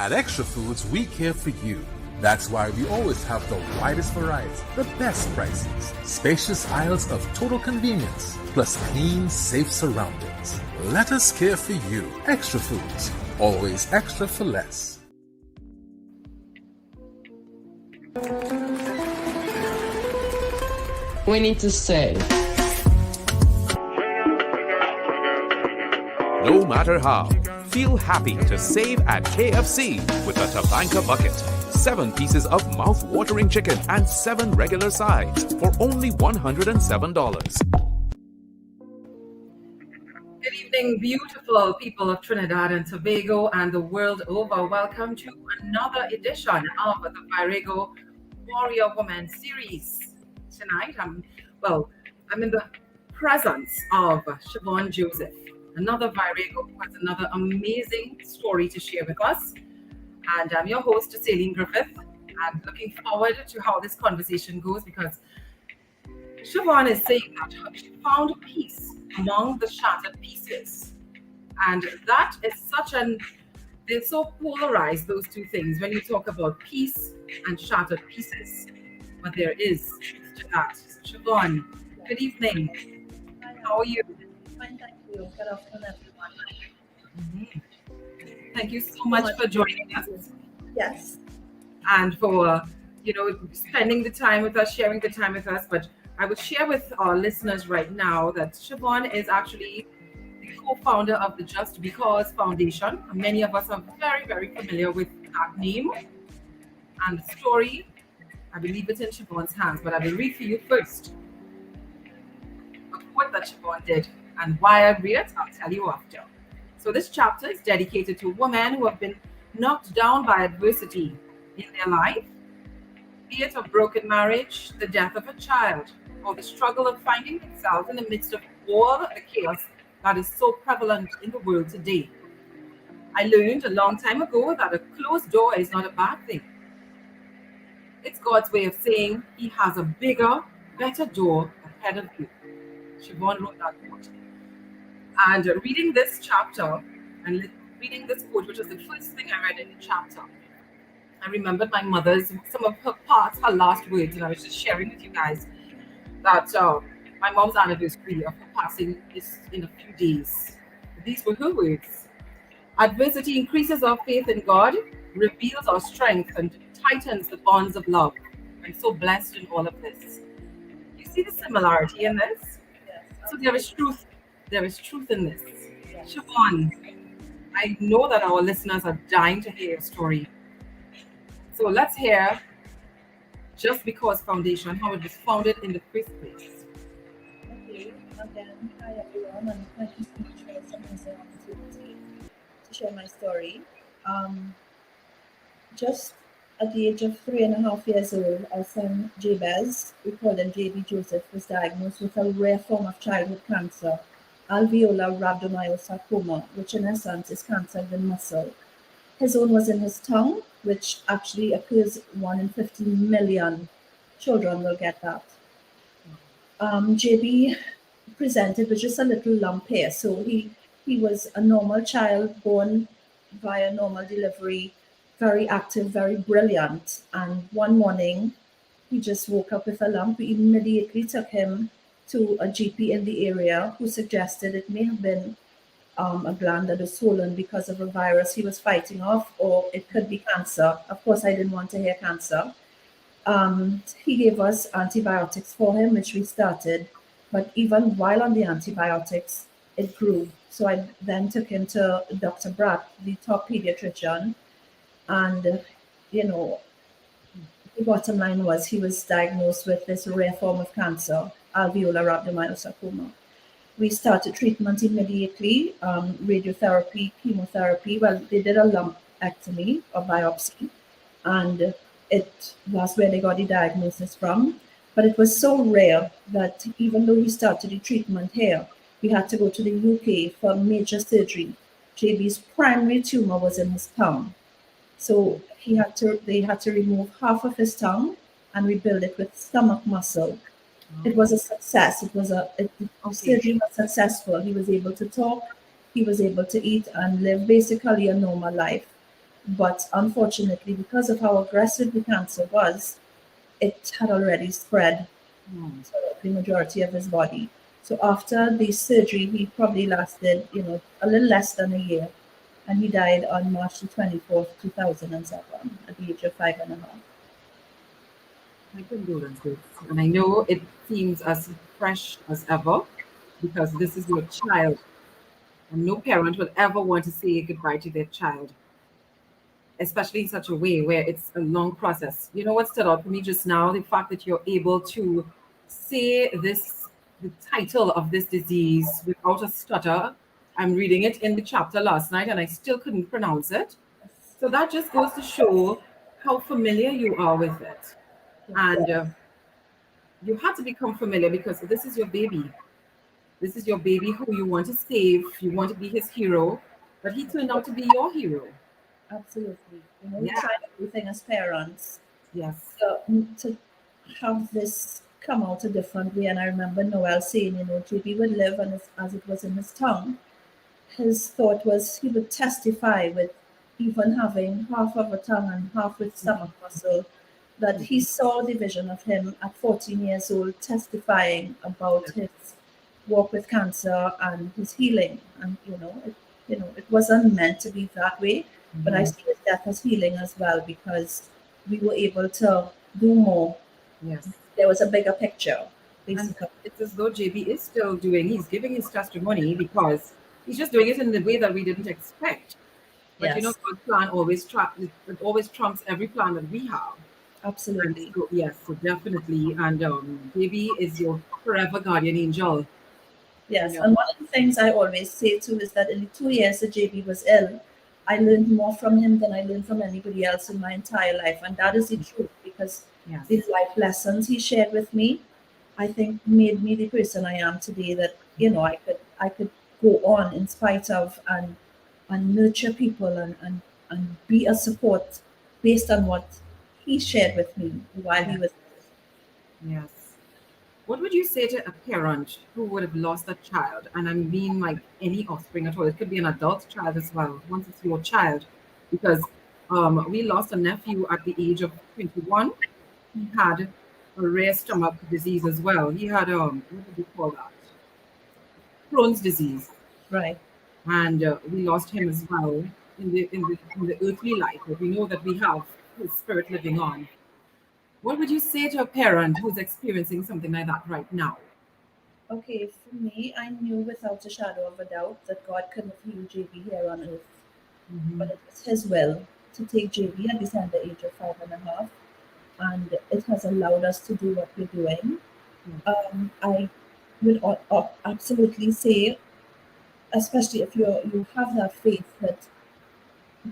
At Extra Foods, we care for you. That's why we always have the widest variety, the best prices, spacious aisles of total convenience, plus clean, safe surroundings. Let us care for you. Extra Foods, always extra for less. We need to say, no matter how, feel happy to save at KFC with a Tabanka bucket. 7 pieces of mouth-watering chicken and 7 regular sides for only $107. Good evening, beautiful people of Trinidad and Tobago and the world over. Welcome to another edition of the Virego Warrior Woman series. Tonight, I'm in the presence of Chevaughn Joseph, another Virego who has another amazing story to share with us. And I'm your host, Josephn Griffith, and looking forward to how this conversation goes, because Chevaughn is saying that she found peace among the shattered pieces. And that is they're so polarized, those two things, when you talk about peace and shattered pieces. But there is truth to that. Chevaughn, good evening. Hi, how are you? Fine, thank you. Good afternoon, everyone. Thank you so much for joining us. Yes. And for, spending the time with us, sharing the time with us. But I would share with our listeners right now that Chevaughn is actually the co-founder of the Just Because Foundation. Many of us are very, very familiar with that name and the story. I will leave it in Chevaugh's hands, but I will read for you first a quote that Chevaughn did, and why I read it, I'll tell you after. So this chapter is dedicated to women who have been knocked down by adversity in their life, be it a broken marriage, the death of a child, or the struggle of finding themselves in the midst of all the chaos that is so prevalent in the world today. I learned a long time ago that a closed door is not a bad thing. It's God's way of saying He has a bigger, better door ahead of you. Chevaughn wrote that quote. And reading this chapter and reading this quote, which was the first thing I read in the chapter, I remembered my mother's, some of her last words, and I was just sharing with you guys that my mom's anniversary of her passing is in a few days. These were her words. Adversity increases our faith in God, reveals our strength, and tightens the bonds of love. I'm so blessed in all of this. You see the similarity in this? Yes. So there is truth. There is truth in this. Yes. Chevaughn, I know that our listeners are dying to hear your story. So let's hear Just Because Foundation, how it was founded in the first place. Okay. Again, hi everyone, and thank you so much for this amazing opportunity to share my story. Just at the age of 3.5 years old, our son Jabez, we called him JB Joseph, was diagnosed with a rare form of childhood cancer, alveolar rhabdomyosarcoma, which in essence is cancer of the muscle. His own was in his tongue, which actually occurs 1 in 15 million children will get that. JB presented with just a little lump here, so he was a normal child born via normal delivery, very active, very brilliant. And one morning, he just woke up with a lump. We immediately took him to a GP in the area who suggested it may have been a gland that was swollen because of a virus he was fighting off, or it could be cancer. Of course, I didn't want to hear cancer. He gave us antibiotics for him, which we started. But even while on the antibiotics, it grew. So I then took him to Dr. Bratt, the top pediatrician. And, the bottom line was he was diagnosed with this rare form of cancer, alveolar rhabdomyosarcoma. We started treatment immediately, radiotherapy, chemotherapy. Well, they did a lumpectomy or biopsy, and that's where they got the diagnosis from. But it was so rare that even though we started the treatment here, we had to go to the UK for major surgery. JB's primary tumor was in his tongue. So they had to remove half of his tongue and rebuild it with stomach muscle. It was a success. Surgery was successful. He was able to talk, he was able to eat and live basically a normal life. But unfortunately, because of how aggressive the cancer was, it had already spread Hmm. to the majority of his body. So after the surgery, he probably lasted, a little less than a year, and he died on March the 24th, 2007, at the age of 5.5. My condolences. And I know it seems as fresh as ever because this is your child. And no parent would ever want to say goodbye to their child, especially in such a way where it's a long process. You know what stood out for me just now? The fact that you're able to say this, the title of this disease without a stutter. I'm reading it in the chapter last night and I still couldn't pronounce it. So that just goes to show how familiar you are with it. And you had to become familiar because this is your baby. This is your baby who you want to save. You want to be his hero, but he turned out to be your hero. Absolutely. We Yeah. try everything as parents. Yes. So to have this come out a different way, and I remember Noel saying, JB would live, and as it was in his tongue, his thought was he would testify with even having half of a tongue and half with stomach muscle, that he saw the vision of him at 14 years old testifying about his walk with cancer and his healing. And it wasn't meant to be that way, but I Mhm. see his death as healing as well because we were able to do more. Yes. There was a bigger picture, And basically. it's as though JB is still doing, he's giving his testimony because he's just doing it in the way that we didn't expect. But Yes, God's plan it always trumps every plan that we have. And absolutely. so, yes, so definitely. And JB is your forever guardian angel. You Yes, know, and one of the things I always say too is that in the 2 years that JB was ill, I learned more from him than I learned from anybody else in my entire life. And that is the truth because the yes. life lessons he shared with me, I think made me the person I am today that, I could go on in spite of and nurture people and be a support based on what he shared with me while he Yes. was. Yes. What would you say to a parent who would have lost a child? And I mean, like any offspring at all. It could be an adult child as well, once it's your child. Because we lost a nephew at the age of 21. He had a rare stomach disease as well. He had, what did they call that? Crohn's disease. Right. And we lost him as well in the earthly life. But we know that we have his spirit living on. What would you say to a parent who's experiencing something like that right now? Okay, for me, I knew without a shadow of a doubt that God could have healed JB here on earth, but Mhm. it was His will to take JB at the tender age of 5.5, and it has allowed us to do what we're doing. I would absolutely say, especially if you have that faith that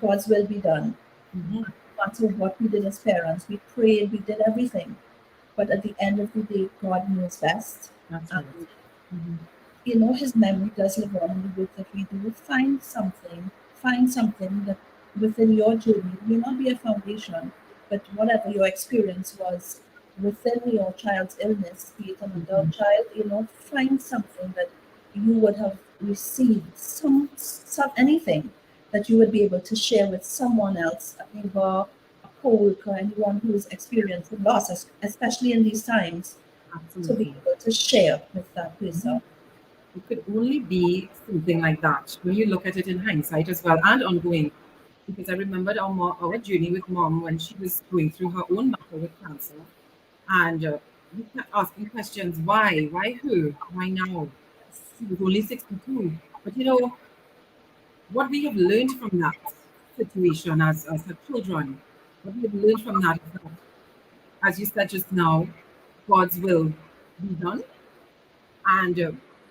God's will be done, Mhm. no matter what we did as parents, we prayed, we did everything, but at the end of the day, God knows best. That's right. And Mhm. his memory does live on in the work that we do. Find something that within your journey may not be a foundation, but whatever your experience was within your child's illness, be it an adult Mhm. child, find something that you would have received, some anything that you would be able to share with someone else, a neighbor, a co-worker, anyone who's experiencing loss, especially in these times, to be Absolutely. able to share with that person. Mhm. It could only be something like that when you look at it in hindsight as well and ongoing. Because I remembered our journey with mom when she was going through her own battle with cancer. And we kept asking questions why? Why her? Why now? She was only 62. But what we have learned from that situation as her children, what we have learned from that is that, as you said just now, God's will be done. And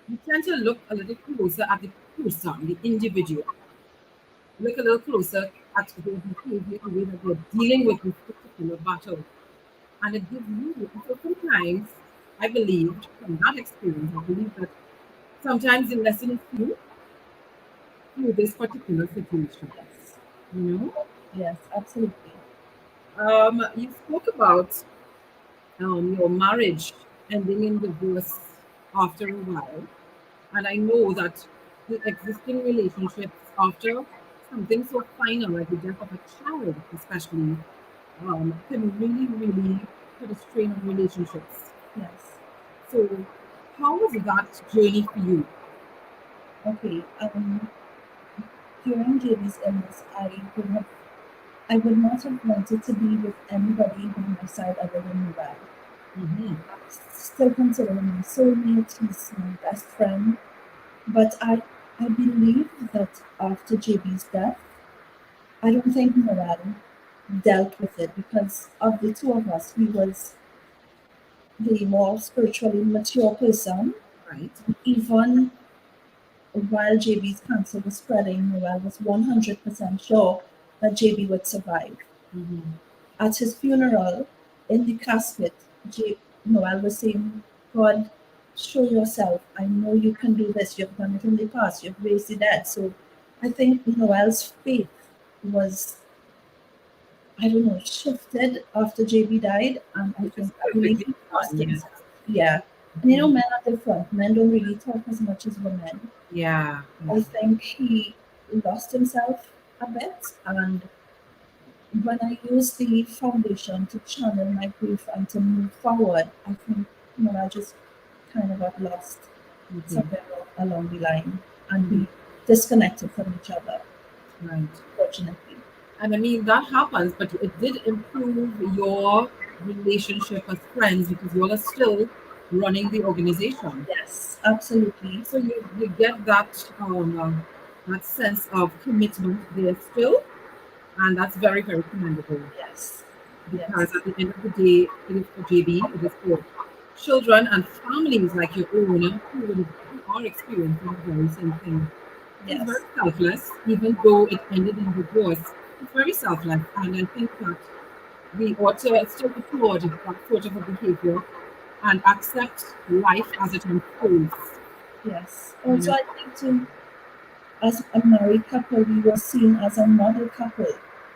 we tend to look a little closer at the person, the individual, look a little closer at their behavior, the way that they're dealing with this particular battle. And it gives you, so sometimes I believed from that experience, I believe that sometimes the lesson is through this particular situation. Yes, You know, yes, absolutely. you spoke about your marriage ending in divorce after a while. And I know that the existing relationships after something so final like the death of a child, especially, can really, really put a strain on relationships. Yes. So, how was that journey for you? Okay. During JB's illness, I would not have wanted to be with anybody by my side other than Noel. Mm-hmm. I still consider him my soulmate. He's my best friend. But I believe that after JB's death, I don't think Noel dealt with it because of the two of us. He was the more spiritually mature person. Right. Even while JB's cancer was spreading, Noel was 100% sure that JB would survive. Mm-hmm. At his funeral, in the casket, Noel was saying, God, show yourself. I know you can do this. You've done it in the past. You've raised the dead. So I think Noel's faith was, I don't know, shifted after JB died. And I Which is think I believe perfectly he lost fine. Yes. himself. Yeah. And men are different. Men don't really talk as much as women. Yeah. Yeah. I think he lost himself a bit. And when I use the foundation to channel my grief and to move forward, I think, I just kind of got lost Mm-hmm. somewhere along the line and we disconnected from each other, Right. fortunately. And I mean, that happens, but it did improve your relationship as friends because you all are still running the organization. Yes, absolutely. So you get that sense of commitment there still, and that's very, very commendable Yes, because yes, at the end of the day, it is for JB, it is for children and families like your own who are experiencing the very same thing. So it's very yes, selfless, even though it ended in divorce. It's very selfless, and I think that we ought to still applaud that sort of a behavior and accept life as it unfolds. yes. You Also, know, I think too, as a married couple, we were seen as a model couple.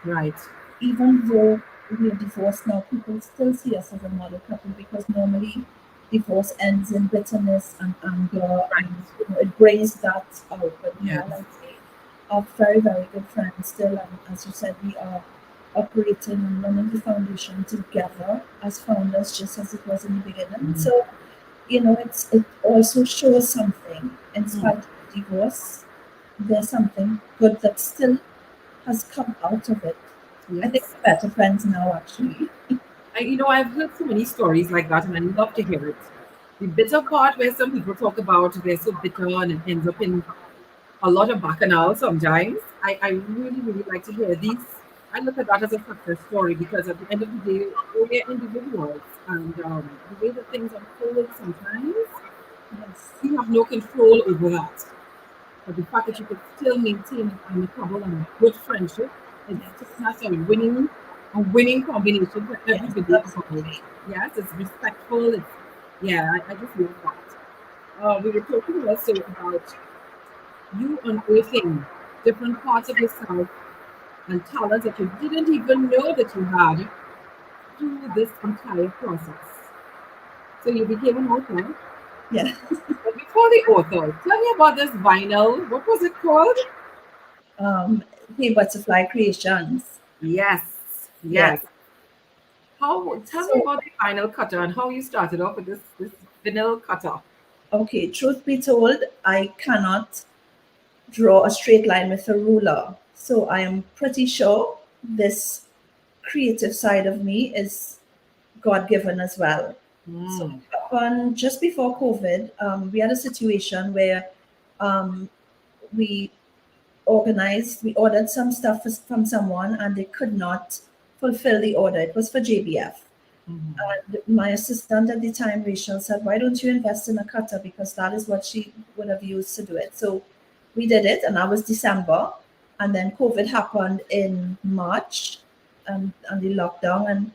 right, Even though we are divorced now, people still see us as a model couple because normally divorce ends in bitterness and anger, right, and it brings that out. But yes, Noel and I are very, very good friends still, and as you said, we are operating and running the foundation together as founders, just as it was in the beginning. mhm, So it also shows something in mm, spite of the divorce. There's something good that still has come out of it. I think yes. we're better friends now, actually. I've heard so many stories like that, and I love to hear it. The bitter part where some people talk about they're so bitter and it ends up in a lot of bacchanal sometimes. I really, really like to hear these. I look at that as a success story because at the end of the day, we're individuals, and the way that things unfold sometimes, Yes, we have no control over that. But the fact that you could still maintain an amicable and a good friendship, yes, that's a winning combination for yes, everybody involved. absolutely. Yes, it's respectful. Yeah, I just love that. We were talking also about you unearthing different parts of yourself and talents that you didn't even know that you had through this entire process. So you became an author. Yeah. But before the author, tell me about this vinyl. What was it called? Um, the Butterfly Creations. Yes, Yeah. yes. How? Tell me So, about the vinyl cutter and how you started off with this vinyl cutter. okay, truth be told, I cannot draw a straight line with a ruler. So I am pretty sure this creative side of me is God given as well. So Mm, it happened just before COVID. We had a situation where um, we we ordered some stuff from someone and they could not fulfill the order. It was for JBF. mhm. And my assistant at the time, Rachel, said, why don't you invest in a cutter? Because that is what she would have used to do it. So we did it, and that was December. And then COVID happened in March and the lockdown. And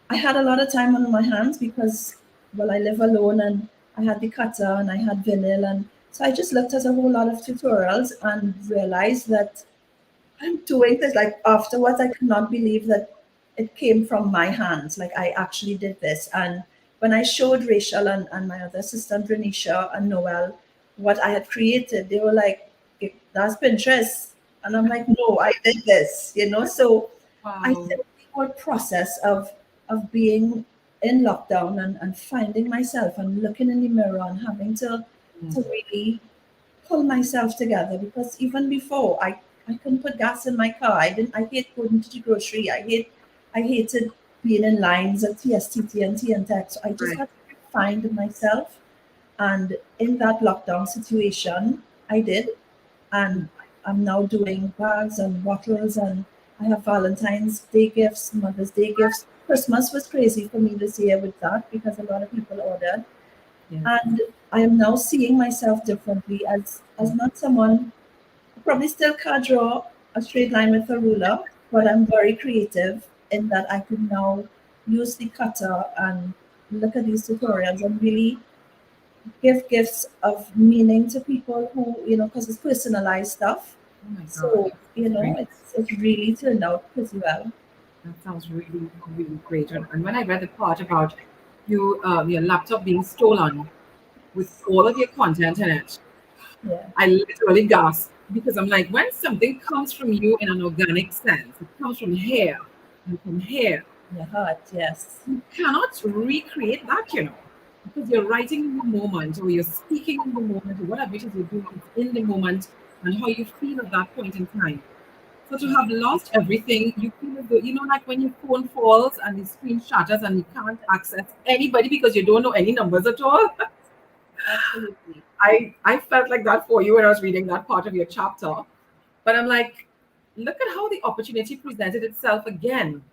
I had a lot of time on my hands because, well, I live alone and I had the cutter and I had vinyl. And so I just looked at a whole lot of tutorials and realized that I'm doing this. Like afterwards, I could not believe that it came from my hands. Like I actually did this. And when I showed Rachel and my other assistant Renisha and Noel what I had created, they were like, "Okay, that's Pinterest." And I'm like, no, I did this, So I Wow. think the whole process of being in lockdown and finding myself and looking in the mirror and having to really pull myself together, because even before I couldn't put gas in my car. I hate going to the grocery. I hated being in lines at TSTT and TNTech. So I just Right. had to find myself. And in that lockdown situation, I did. And I'm now doing bags and bottles, and I have Valentine's Day gifts, Mother's Day gifts. Christmas was crazy for me this year with that because a lot of people ordered. Yes. And I am now seeing myself differently as not someone who probably still can't draw a straight line with a ruler, but I'm very creative in that I can now use the cutter and look at these tutorials and really give gifts of meaning to people who, because it's personalized stuff. Oh my God. So, That's great. it's really turned out pretty well. That sounds really, really great. And when I read the part about your laptop being stolen with all of your content in it, Yeah, I literally gasped because I'm like, when something comes from you in an organic sense, it comes from here and from here, your heart, yes. you cannot recreate that, because you're writing in the moment or you're speaking in the moment or whatever it is you're doing, it's in the moment and how you feel at that point in time. So to have lost everything, you feel as though, like when your phone falls and the screen shatters and you can't access anybody because you don't know any numbers at all. Absolutely. I felt like that for you when I was reading that part of your chapter. But I'm like, look at how the opportunity presented itself again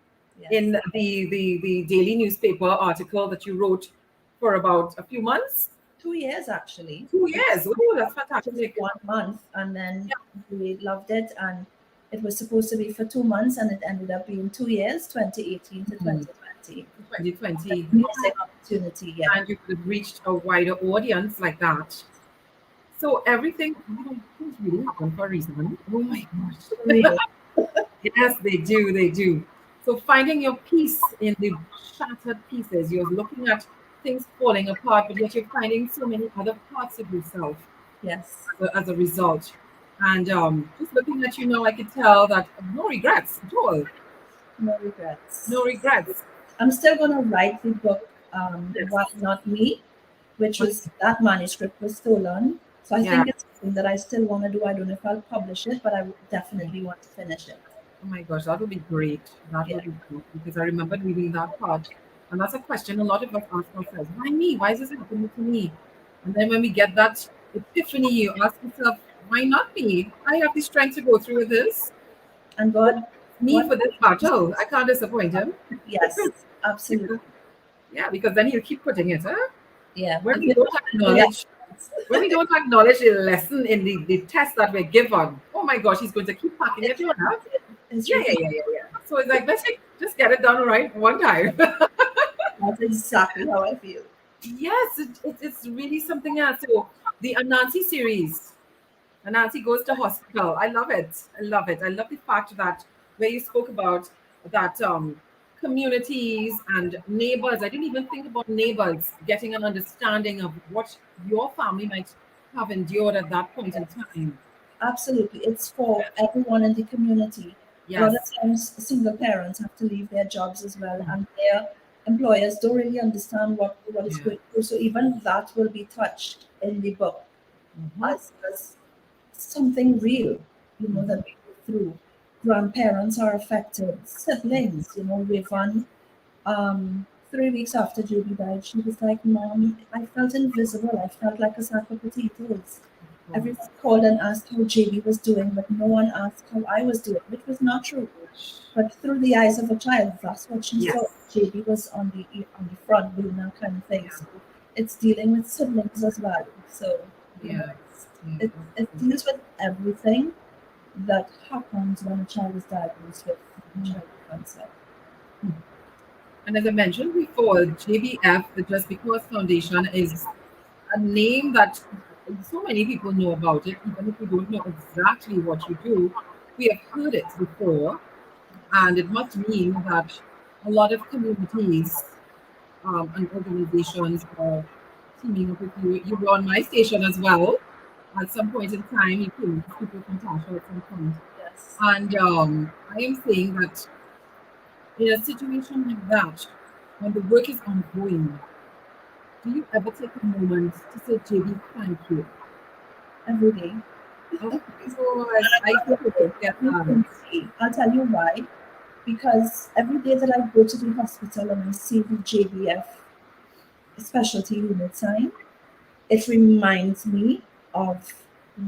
Yes. in the daily newspaper article that you wrote for about a few months. 2 years actually. 2 years. Oh, that's Just fantastic. 1 month, and then we loved it, and it was supposed to be for 2 months, and it ended up being 2 years, 2018 to Mhm. 2020. 2020. Amazing opportunity, yeah. And you could have reached a wider audience like that. So everything, things really happen for a reason. Oh my gosh. Really. Yes, they do. They do. So finding your peace in the shattered pieces, you're looking at things falling apart, but yet you're finding so many other parts of yourself Yes. as a result. And just looking at you now, I could tell that no regrets at all. No regrets. No regrets. I'm still going to write the book, Yes. Why Not Me, which Okay. was that manuscript was stolen. So I Yeah. think it's something that I still want to do. I don't know if I'll publish it, but I would definitely want to finish it. Oh my gosh, that would be great. That Yeah. would be great because I remember reading that part. And that's a question a lot of us ask ourselves. Why me? Why is this happening to me? And then when we get that epiphany, you ask yourself, why not me? I have the strength to go through this. And God, Me what? for this battle. I can't disappoint him. Yes, absolutely. Yeah, because then he'll keep putting it. Huh? Yeah. When And we you don't know, yeah, acknowledge when we don't acknowledge the lesson in the test that we're given, oh my gosh, he's going to keep packing it it's on. Huh? it's Yeah, really yeah, yeah, yeah, yeah. So it's like, let's just get it done right one time. that's exactly how I feel. Yes, it's really something else. So the Anansi series, Anansi goes to hospital. I love it. I love it. I love the fact that where you spoke about that communities and neighbors. I didn't even think about neighbors getting an understanding of what your family might have endured at that point in time. Absolutely. It's for everyone in the community. A lot of Yes. times, single parents have to leave their jobs as well, and their employers don't really understand what is Yeah. going through. So, even that will be touched in the book Mhm. as something real, that we go through. Grandparents are affected, siblings, Rivan, 3 weeks after Judy died, she was like, Mom, I felt invisible. I felt like a sack of potatoes. Everyone called and asked how JB was doing, but no one asked how I was doing, which was not true. But through the eyes of a child, that's what she Yes. saw. JB was on the front doing that kind of thing. Yeah. So it's dealing with siblings as well. So Yeah. it deals with everything that happens when a child is diagnosed with childhood cancer. And as I mentioned before, JBF, the Just Because Foundation, is a name that so many people know about it, even if we don't know exactly what you do. We have heard it before, and it must mean that a lot of communities and organizations are teaming up with you. You were on my station as well. At some point in time, you came to speak with Natasha at some point. And I am saying that in a situation like that, when the work is ongoing, do you ever take a moment to say, JB, thank you? every day. Of course, I totally get that. I'll tell you why. Because every day that I go to the hospital and I see the JBF specialty unit sign, it reminds me of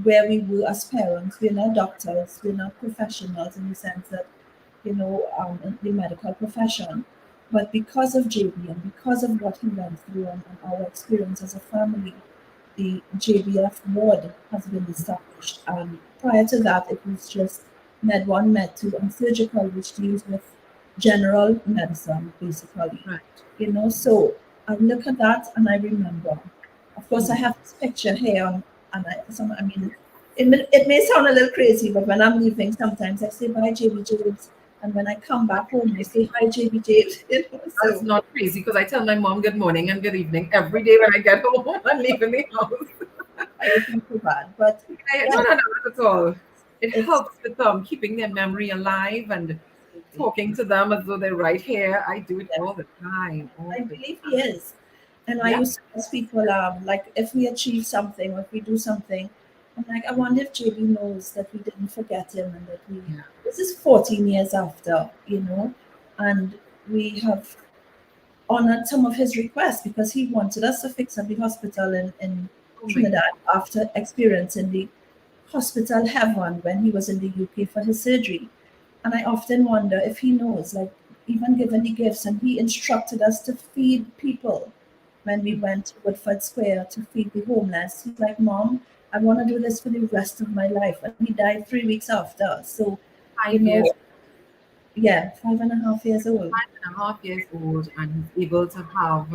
where we were as parents. We're not doctors, we're not professionals in the sense that, in the medical profession. But because of JB and because of what he went through and our experience as a family, the JBF ward has been established. And prior to that, it was just Med 1, Med 2, and surgical, which deals with general medicine, basically. Right. So I look at that and I remember. Of course, I have this picture here, I mean, it may sound a little crazy, but when I'm leaving, sometimes I say bye, JB James, and when I come back home, I say hi, JB James. That's So not crazy because I tell my mom good morning and good evening every day when I get home and leaving the house. I don't feel too bad, but No, yeah, no, no, not at all. It it's helps with keeping their memory alive and talking to them as though they're right here. I do it all the time, all I the believe he time. is. And I Yeah. used to ask people, like, if we achieve something or if we do something, I'm like, I wonder if JB knows that we didn't forget him and that Yeah. this is 14 years after, and we have honored some of his requests because he wanted us to fix up the hospital in Oh my God. Trinidad after experiencing the hospital heaven when he was in the UK for his surgery. And I often wonder if he knows, like, even given the gifts, and he instructed us to feed people when we went to Woodford Square to feed the homeless. He's like, Mom, I want to do this for the rest of my life. And he died 3 weeks after. So, you 5 years, know, yeah, 5.5 years old. 5.5 years old, and he's able to have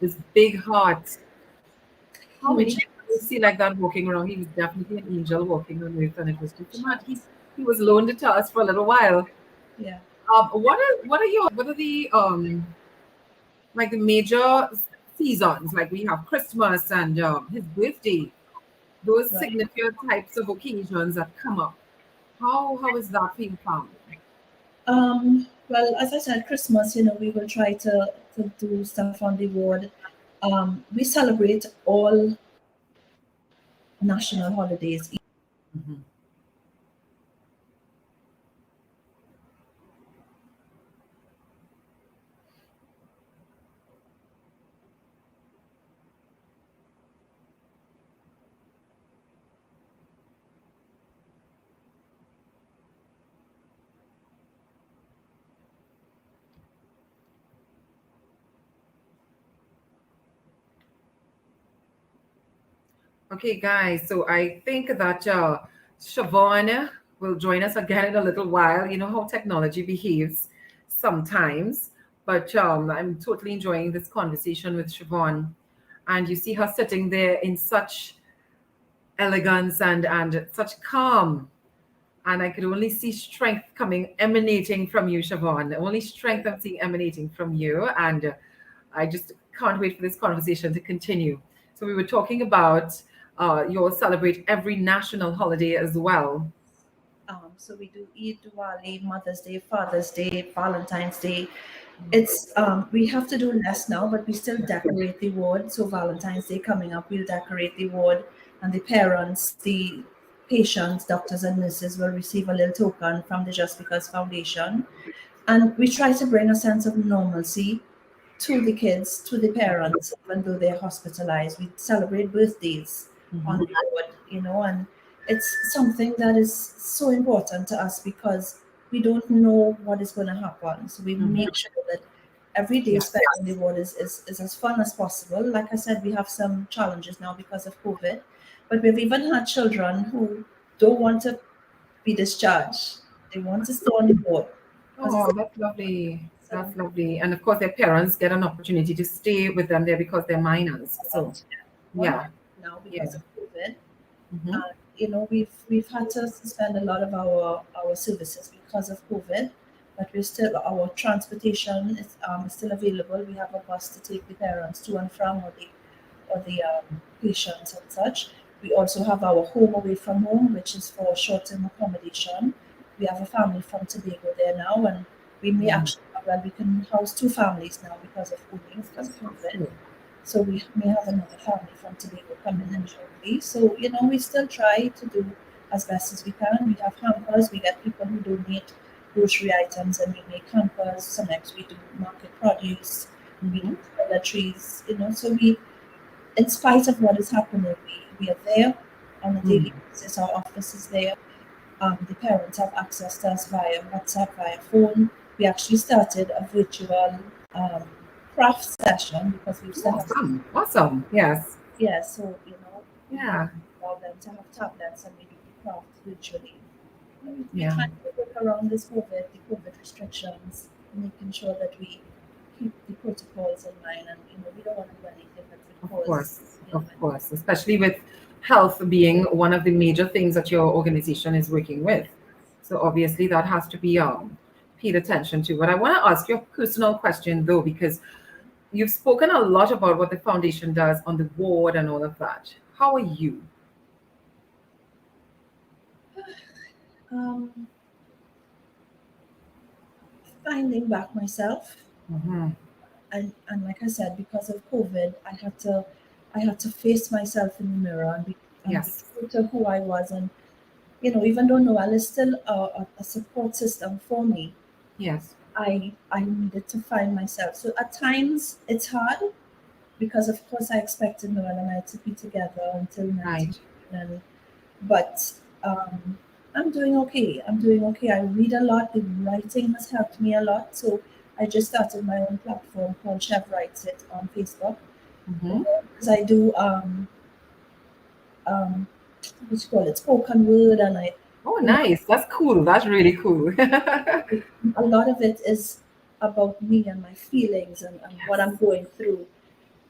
this big heart. How many Huge. people you see like that walking around? He was definitely an angel walking on earth, and it was just mad. He was loaned to us for a little while. Yeah, What are the like the major seasons? Like we have Christmas and his birthday. Those right. significant types of occasions that come up. How is that for your family? Well, as I said, Christmas, we will try to do stuff on the ward. We celebrate all national holidays. Mhm. Okay, guys. So I think that Chevaughn will join us again in a little while. You know how technology behaves sometimes, but I'm totally enjoying this conversation with Chevaughn. And you see her sitting there in such elegance and such calm. And I could only see strength coming, emanating from you, Chevaughn. Only strength I'm seeing emanating from you. And I just can't wait for this conversation to continue. So we were talking about you'll celebrate every national holiday as well. So we do Eid, Diwali, Mother's Day, Father's Day, Valentine's Day. It's we have to do less now, but we still decorate the ward. So Valentine's Day coming up, we'll decorate the ward, and the parents, the patients, doctors, and nurses will receive a little token from the Just Because Foundation. And we try to bring a sense of normalcy to the kids, to the parents, even though they're hospitalized. We celebrate birthdays on Mhm. the ward, and it's something that is so important to us because we don't know what is going to happen. So we Mhm. make sure that every day Yes. spent on the ward is as fun as possible. Like I said, we have some challenges now because of COVID, but we've even had children who don't want to be discharged. They want to stay on the ward because it's Oh, that's lovely. so That's lovely. And of course, their parents get an opportunity to stay with them there because they're minors. So, one yeah, now yeah. because of COVID. Hmm. We've had to suspend a lot of our services because of COVID, but we're still our transportation is still available. We have a bus to take the parents to and from or the patients and such. We also have our home away from home, which is for short-term accommodation. we have a family from Tobago there now, and we may actually, well, we can house 2 families now because of moving, because of COVID. So we may have another family from Tobago coming in shortly. So, you know, we still try to do as best as we can. We have hampers, we get people who donate grocery items, and we make hampers. Sometimes we do market produce, we do toiletries, you know. So we, in spite of what is happening, we are there on a daily basis. Our office is there. The parents have access to us via WhatsApp, via phone. We actually started a virtual craft session because we've still Awesome. Yes. yeah, so you know, Yeah. allow them to have tablets and we do the craft virtually. We Yeah. try to work around this the COVID restrictions, making sure that we keep the protocols in mind, and you know, we don't want to do anything that would cause. Of course, especially with health being one of the major things that your organization is working with. So obviously that has to be paid attention to. But I want to ask you a personal question though, because you've spoken a lot about what the foundation does on the ward and all of that. How are you? Finding back myself. Mm-hmm. And like I said, because of COVID, I had to face myself in the mirror and be true to who I was. And you know, even though Noel is still a support system for me, Yes. I needed to find myself. So at times it's hard because of course I expected Noel and I to be together until 19, but I'm doing okay. I'm doing okay. I read a lot. The writing has helped me a lot. So I just started my own platform called Chevaughn Writes It on Facebook. Because I do what you call it, spoken word, and I. Oh, nice. That's cool. That's really cool. A lot of it is about me and my feelings and what I'm going through.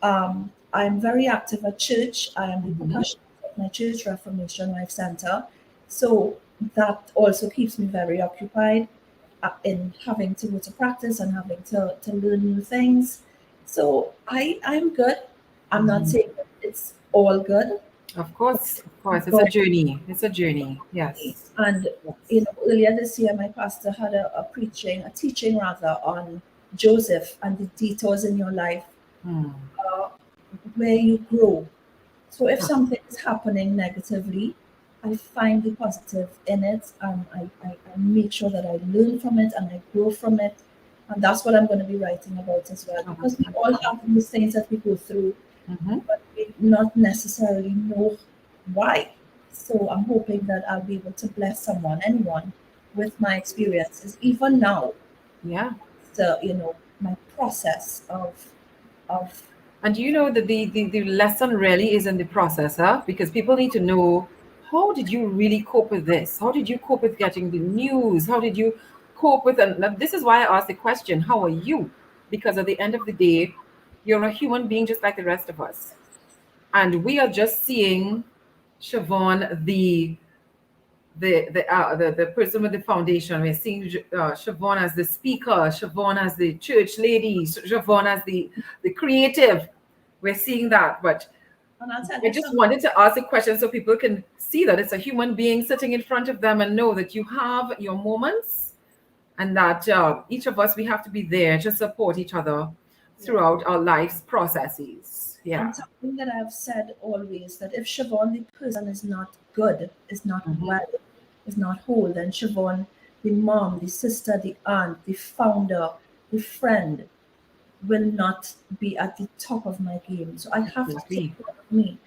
I'm very active at church. I am the percussionist at my church, Reformation Life Center. So that also keeps me very occupied in having to go to practice and having to learn new things. So I'm good. I'm not saying that it's all good. Of course. It's a journey. It's a journey. Yes. And you know, earlier this year, my pastor had a teaching rather, on Josephn and the detours in your life where you grow. So if something is happening negatively, I find the positive in it, and I make sure that I learn from it and I grow from it. And that's what I'm going to be writing about as well, because we all have these things that we go through, but we not necessarily know why. So I'm hoping that I'll be able to bless anyone with my experiences, even now. Yeah. So, you know, my process of and you know that the lesson really is in the process, huh? Because people need to know, how did you really cope with this? How did you cope with getting the news? How did you cope with, and this is why I asked the question, how are you? Because at the end of the day, you're a human being just like the rest of us. And we are just seeing Chevaughn, the person with the foundation. We're seeing Chevaughn as the speaker, Chevaughn as the church lady, Chevaughn as the creative. We're seeing that, but I just wanted to ask a question so people can see that it's a human being sitting in front of them and know that you have your moments, and that each of us, we have to be there to support each other throughout our life's processes. Yeah. And something that I've said always, that if Chevaughn, the person, is not good, is not well, is not whole, then Chevaughn, the mom, the sister, the aunt, the founder, the friend, will not be at the top of my game. So I have to take care of me.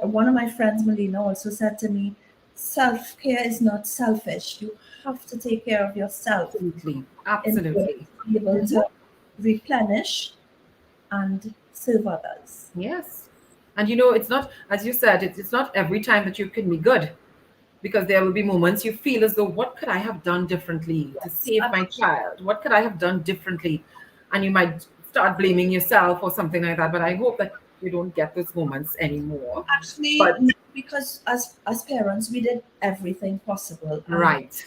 One of my friends, Melina, also said to me, self-care is not selfish. You have to take care of yourself. Absolutely. In order to be able to replenish and serve others. Yes. And you know, it's not, as you said, it's not every time that you can be good, because there will be moments you feel as though, what could I have done differently to save my child? What could I have done differently? And you might start blaming yourself or something like that. But I hope that you don't get those moments anymore. Actually, because as parents, we did everything possible. Right.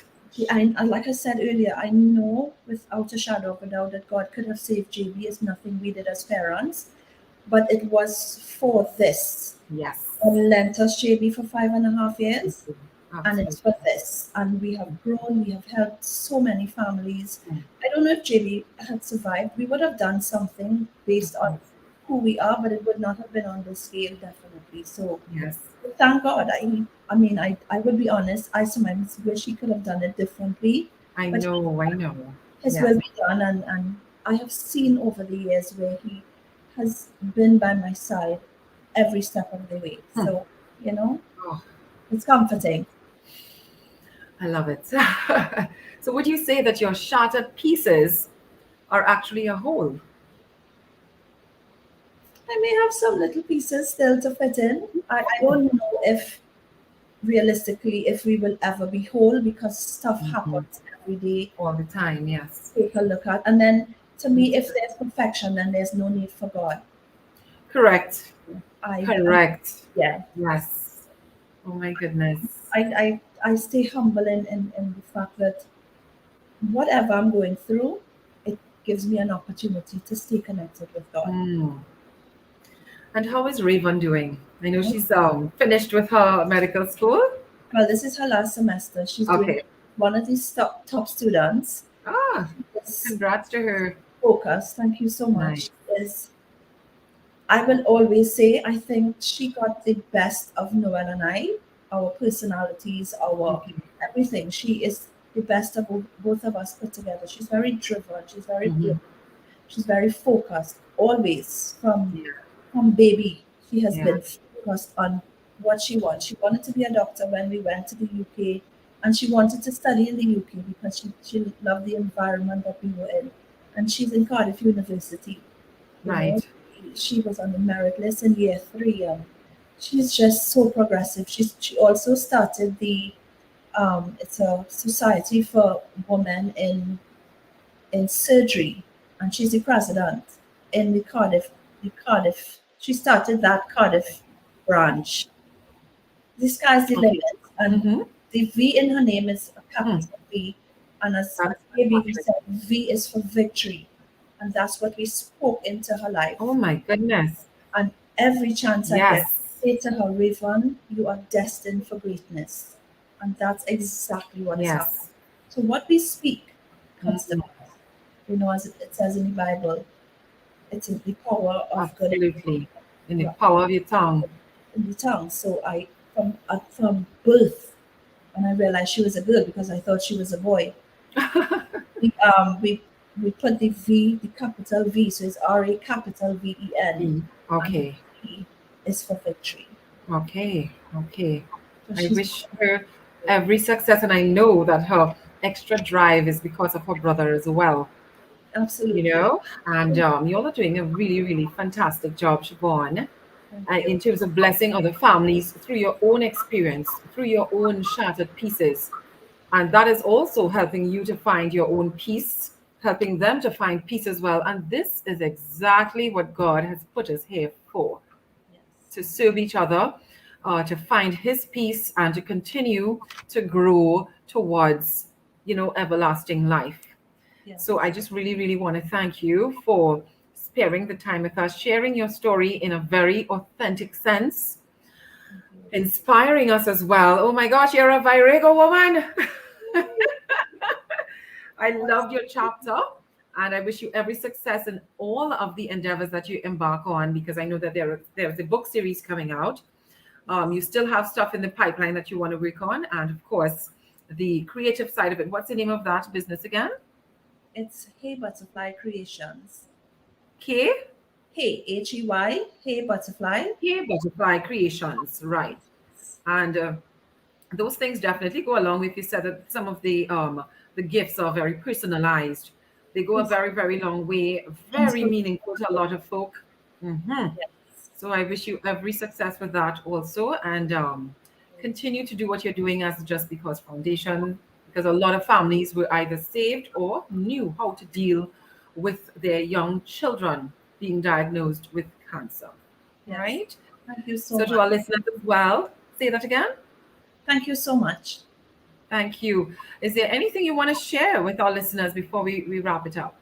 And like I said earlier, I know without a shadow of a doubt that God could have saved JB. It's nothing we did as parents, but it was for this. Yes. And lent us JB for 5.5 years. and it's for Absolutely. this. And we have grown, we have helped so many families. Mm. I don't know if JB had survived. We would have done something based on who we are, but it would not have been on this scale, definitely. So Yes. thank God. I mean, I would be honest, I sometimes wish he could have done it differently, I but know. I know. his Yes. will be done. And I have seen over the years where he has been by my side every step of the way. Hmm. So, you know, Oh, it's comforting. I love it. So would you say that your shattered pieces are actually a whole? I may have some little pieces still to fit in. I don't know if realistically if we will ever be whole because stuff Mhm. happens every day. All the time, yes. Take a look at, and then to me, if there's perfection, then there's no need for God. Correct. I Correct. yeah. Yes. Oh my goodness. I stay humble in the fact that whatever I'm going through, it gives me an opportunity to stay connected with God. Hmm. And how is Raven doing? I know she's finished with her medical school. Well, this is her last semester. She's doing Okay. one of these top students. Ah, Is congrats to her. focused. Thank you so much. Nice. Is I will always say I think she got the best of Noel and I, our personalities, our Okay. everything. She is the best of both of us put together. She's very driven. She's very Hmm. brilliant. She's very focused. Always Yeah. from baby, she has Yeah. been focused on what she wants. She wanted to be a doctor when we went to the UK, and she wanted to study in the UK because she loved the environment that we were in. And she's in Cardiff University. You know, Right. she was on the merit list in year three, and she's just so progressive. She also started the it's a society for women in surgery, and she's the president in the Cardiff. The Cardiff. She started that Cardiff branch. The sky's the limit, Okay. and Mm-hmm. the V in her name is a Hmm. capital V, and as That's maybe we fantastic. said, V is for victory, and that's what we spoke into her Oh life. my goodness. And every chance I get, Yes. say to her, Raven, you are destined for greatness, and that's exactly what has happened. Yes. So what we speak comes to Mhm. pass. You know, as it says in the Bible, it's in the power of God Absolutely. In the power of your tongue. in the tongue. So I, from birth, and I realized she was a girl because I thought she was a boy. We we put the V, the capital V, so it's RA capital VEN, and the Okay. V is for victory. Okay. Okay. So I she's wish her every success, and I know that her extra drive is because of her brother as well. absolutely. And you all are doing a really, really fantastic job, Siobhan, Thank in you. terms of blessing other families through your own experience, through your own shattered pieces. And that is also helping you to find your own peace, helping them to find peace as well. And this is exactly what God has put us here for, Yes. to serve each other, to find his peace and to continue to grow towards, everlasting life. So I Yes. just really, really want to thank you for sparing the time with us, sharing your story in a very authentic sense, Thank you. inspiring us as well. Oh my gosh, you're a Virgo woman. I loved your chapter, and I wish you every success in all of the endeavors that you embark on, because I know that there's a book series coming out. You still have stuff in the pipeline that you want to work on, and of course, the creative side of it. What's the name of that business again? It's Hey Butterfly Creations. K Hey, Hey, Hey Butterfly. K Butterfly Creations, right? And those things definitely go along with, you said that some of the gifts are very personalized. They go a It's very, very long way, very inspiration. meaningful to a lot of folk. Hmm. Yes. So I wish you every success with that also, and continue to do what you're doing as Just Because Foundation, because a lot of families were either saved or knew how to deal with their young children being diagnosed with cancer. All Yes. right. Thank you so So to much. our listeners as well, say that again. Thank you so much. Thank you. Is there anything you want to share with our listeners before we wrap it up?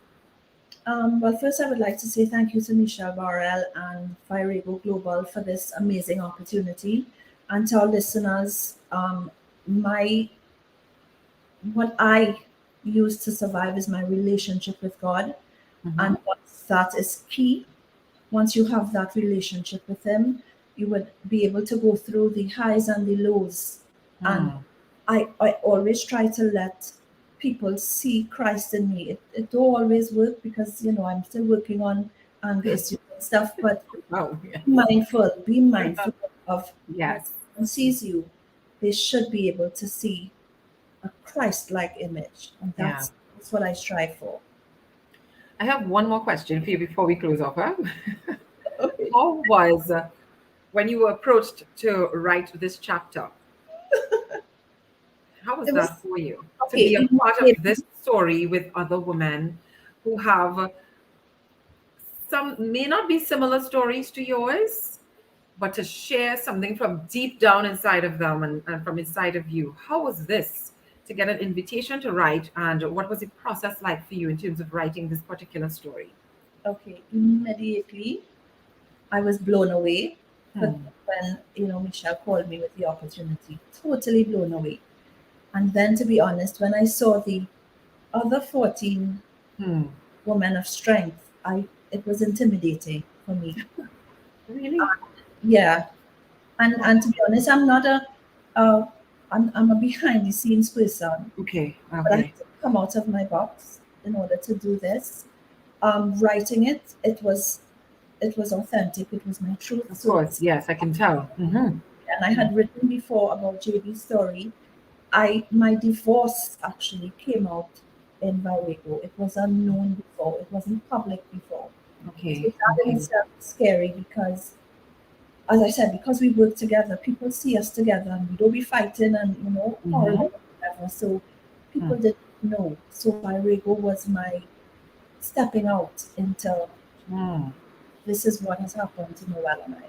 Well, first, I would like to say thank you to Michelle Barrell and Firego Global for this amazing opportunity. And to our listeners, my what I use to survive is my relationship with God. And once that is key, once you have that relationship with Him, you would be able to go through the highs and the lows. And I always try to let people see Christ in me. It don't always work because, I'm still working on anger issues and stuff, but Oh, yeah. be mindful of Yes. when someone sees you, they should be able to see a Christ-like image. And that's what I strive for. I have one more question for you before we close off. Huh? Okay. How was when you were approached to write this chapter? How was It was- that for you to okay, be a part it- of this story with other women who have some may not be similar stories to yours, but to share something from deep down inside of them and from inside of you? How was this to get an invitation to write, and what was the process like for you in terms of writing this particular story? Okay, immediately I was blown away. But Hmm. when Michelle called me with the opportunity, totally blown away. And then, to be honest, when I saw the other 14 Hmm. women of strength, it was intimidating for me. Really? Yeah, and to be honest, I'm not uh, I'm a behind the scenes person, Okay. but I Okay. had to come out of my box in order to do this. Writing it was authentic. It was my truth. Of So, course. Yes, I can tell. Mm-hmm. and I had written before about JB's story. My divorce actually came out in Varego. It was unknown before. It wasn't public before. So Okay. that in Okay. itself is scary because, as I said, because we work together, people see us together and we don't be fighting and quarreling or whatever. So people didn't know. So Varego was my stepping out into Hmm. this is what has happened to Noel and I.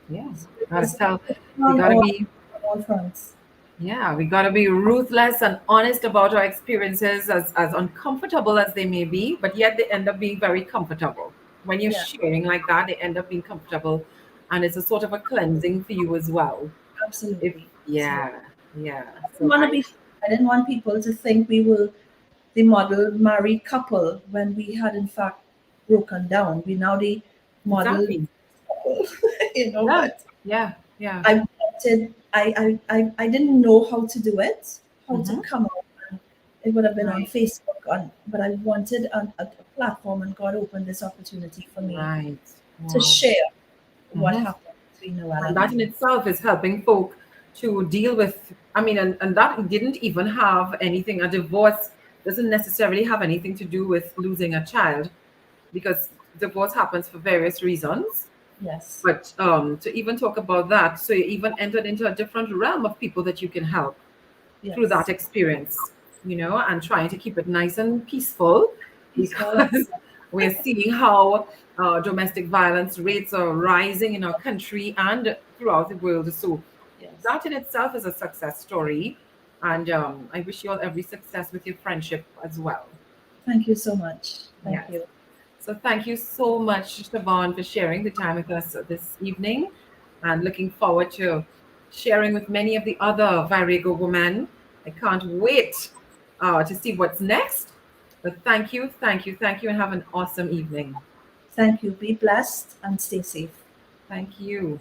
Yeah. So it Gotta was tell. We on gotta all, be. on all fronts. Yeah, we got to be ruthless and honest about our experiences, as uncomfortable as they may be, but yet they end up being very comfortable. When you're Yeah, sharing like that, they end up being comfortable, and it's a sort of a cleansing for you as well. If absolutely. yeah, yeah. I didn't So want to be. I didn't want people to think we were the model married couple when we had in fact broken down. We now the model exactly. couple, Yeah, But yeah, yeah. I wanted. I didn't know how to do it, how to Mm-hmm. come out. And it would have been on Right, Facebook, but I wanted a platform, and God opened this opportunity for me right. to Wow. share what Mm-hmm. happened between Noel And and that I. in itself is helping folk to deal with, I mean, and that didn't even have anything, a divorce doesn't necessarily have anything to do with losing a child, because divorce happens for various reasons. Yes, But to even talk about that, so you even entered into a different realm of people that you can help through that yes, experience, and trying to keep it nice and peaceful, peaceful. because we're seeing how domestic violence rates are rising in our country and throughout the world. So Yes. that in itself is a success story. And I wish you all every success with your friendship as well. Thank you so much. Thank Yes. you. So thank you so much, Chevaughn, for sharing the time with us this evening, and looking forward to sharing with many of the other Varego women. I can't wait to see what's next. But thank you, thank you, thank you, and have an awesome evening. Thank you. Be blessed and stay safe. Thank you.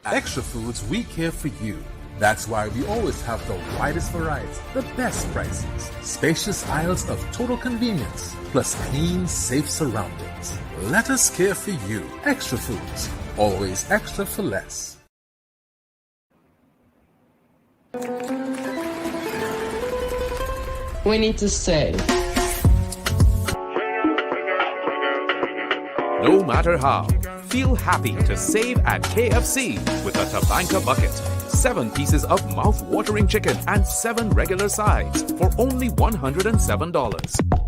At Extra Foods, we care for you. That's why we always have the widest variety, the best prices, spacious aisles of total convenience, plus clean, safe surroundings. Let us care for you. Extra Foods, always extra for less. We need to say. No matter how, feel happy to save at KFC with a Tabanka bucket. 7 pieces of mouth-watering chicken and 7 regular sides for only $107.